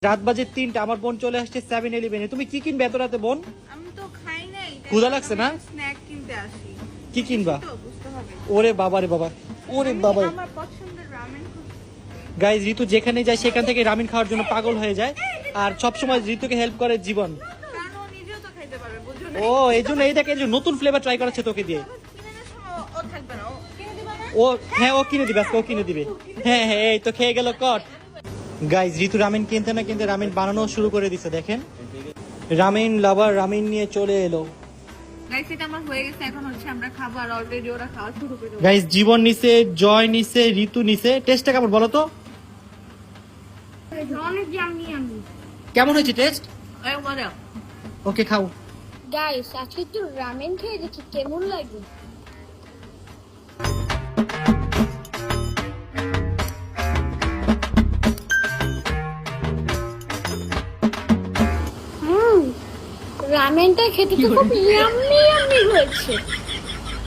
রাত বাজে 3টা, আমার বোন চলে আসছে 7-Eleven-এ। তুমি কি কিনবে এত রাতে বোন? আমি তো খাই নাই, ক্ষুধা লাগছে না? স্ন্যাক কিনতে আসি। কি কিনবা? তো বুঝতে হবে। ওরে বাবা রে বাবা, ওরে বাবা। আমার পছন্দের রামেন। গাইজ, ঋতু যেখানে যায় সেখান থেকে রামেন খাওয়ার জন্য পাগল হয়ে যায়, আর সবসময় ঋতুকে হেল্প করে জীবন। কারণ ও নিজেও তো খাইতে পারবে, বুঝছো না? ও এই জন্য এই দেখে নতুন ফ্লেভার ট্রাই করাচ্ছে তোকে দিয়ে। কিনার সময় ও থাকবে না, ও কিনে দিবা না? ও হ্যাঁ, ও কিনে দিবে, আজকে ও কিনে দিবে। হ্যাঁ হ্যাঁ, এই তো খেয়ে গেল কট। গাইজ, ঋতু রামেন কিনতে না কিনতে রামেন বানানো শুরু করে দিছে। দেখেন, রামেন লাভার রামেন নিয়ে চলে এলো। গাইস, এটা আমার হয়ে গেছে, এখন হচ্ছে আমরা খাবো, আর অলরেডি ওরা খাওয়া শুরু করে দেবে। গাইজ, জীবন নিছে, জয় নিছে, ঋতু নিছে। টেস্টটা কেমন বলো তো? অনেক জানি আমি। কেমন হয়েছে টেস্ট? এই মজা। ওকে, খাও। গাইস, আজকে একটু রামেন খেয়ে দেখি কেমন লাগে। রামেনটা খেতে তো খুব ইয়াম্মি ইয়াম্মি হয়েছে।